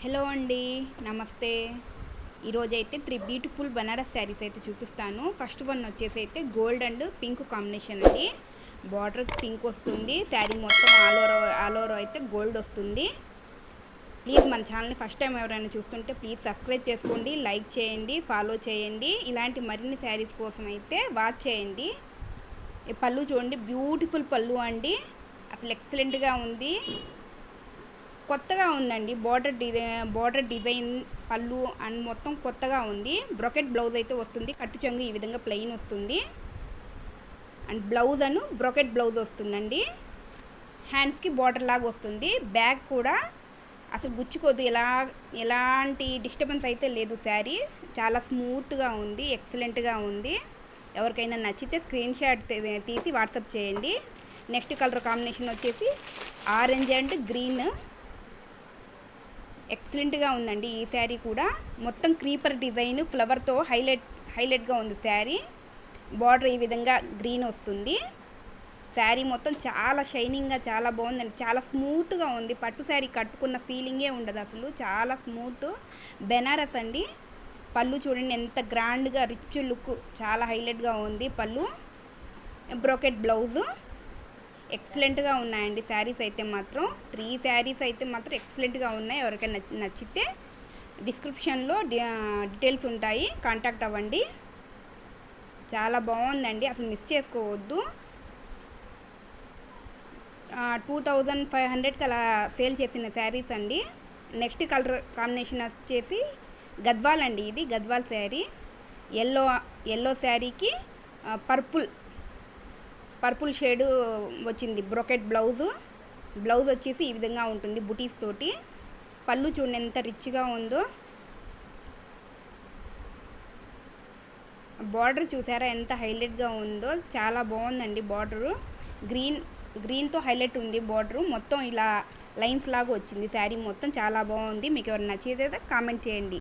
Hello అండి, నమస్తే. ఈరోజైతే 3 బ్యూటిఫుల్ బనారస్ శారీస్ అయితే చూపిస్తాను. ఫస్ట్ వన్ వచ్చేసి అయితే గోల్డ్ అండ్ పింక్ కాంబినేషన్ అండి. బార్డర్ పింక్ వస్తుంది, శారీ మొత్తం ఆల్ ఓవర్ అయితే గోల్డ్ వస్తుంది. ప్లీజ్ మన ఛానల్ని ఫస్ట్ టైం ఎవరైనా చూస్తుంటే ప్లీజ్ సబ్స్క్రైబ్ చేసుకోండి, లైక్ చేయండి, ఫాలో చేయండి. ఇలాంటి మరిన్ని శారీస్ కోసం అయితే వాచ్ చేయండి. ఈ పళ్ళు చూడండి, బ్యూటిఫుల్ పళ్ళు అండి, అసలు ఎక్సలెంట్గా ఉంది. కొత్తగా ఉందండి. బార్డర్ డిజైన్ పళ్ళు అండ్ మొత్తం కొత్తగా ఉంది. బ్రొకెట్ బ్లౌజ్ అయితే వస్తుంది. కట్టు చెంగు ఈ విధంగా ప్లెయిన్ వస్తుంది and blouse Anu brocade blouse వస్తుందండి. హ్యాండ్స్కి బార్డర్ లాగా వస్తుంది. బ్యాగ్ కూడా అసలు గుచ్చుకోదు, ఎలాంటి డిస్టర్బెన్స్ అయితే లేదు. శారీ చాలా స్మూత్గా ఉంది, ఎక్సలెంట్గా ఉంది. ఎవరికైనా నచ్చితే స్క్రీన్ షాట్ తీసి వాట్సాప్ చేయండి. నెక్స్ట్ కలర్ కాంబినేషన్ వచ్చేసి ఆరెంజ్ అండ్ గ్రీన్. ఎక్సలెంట్గా ఉందండి ఈ శారీ కూడా. మొత్తం క్రీపర్ డిజైన్ ఫ్లవర్తో హైలైట్గా ఉంది శారీ. బార్డర్ ఈ విధంగా గ్రీన్ వస్తుంది. శారీ మొత్తం చాలా షైనింగ్గా చాలా బాగుందండి, చాలా స్మూత్గా ఉంది. పట్టు శారీ కట్టుకున్న ఫీలింగే ఉండదు అసలు, చాలా స్మూత్. బెనారస్ అండి. పళ్ళు చూడండి ఎంత గ్రాండ్గా రిచ్ లుక్, చాలా హైలైట్గా ఉంది పళ్ళు. బ్రోకెట్ బ్లౌజు ఎక్సలెంట్గా ఉన్నాయండి శారీస్ అయితే మాత్రం. 3 శారీస్ అయితే మాత్రం ఎక్సలెంట్గా ఉన్నాయి. ఎవరికైనా నచ్చితే డిస్క్రిప్షన్లో డీటెయిల్స్ ఉంటాయి, కాంటాక్ట్ అవ్వండి. చాలా బాగుందండి, అసలు మిస్ చేసుకోవద్దు. 2500కి అలా సేల్ చేసిన శారీస్ అండి. నెక్స్ట్ కలర్ కాంబినేషన్ వచ్చేసి గద్వాల్ అండి. ఇది గద్వాల్ శారీ. ఎల్లో శారీకి పర్పుల్ షేడ్ వచ్చింది. బ్రొకెట్ బ్లౌజ్ వచ్చేసి ఈ విధంగా ఉంటుంది బుటీస్ తోటి. పళ్ళు చూడండి ఎంత రిచ్గా ఉందో. బార్డర్ చూసారా ఎంత హైలైట్గా ఉందో, చాలా బాగుందండి. బార్డరు గ్రీన్తో హైలైట్ ఉంది. బార్డరు మొత్తం ఇలా లైన్స్ లాగా వచ్చింది. శారీ మొత్తం చాలా బాగుంది. మీకు ఎవరైనా నచ్చితే కామెంట్ చేయండి.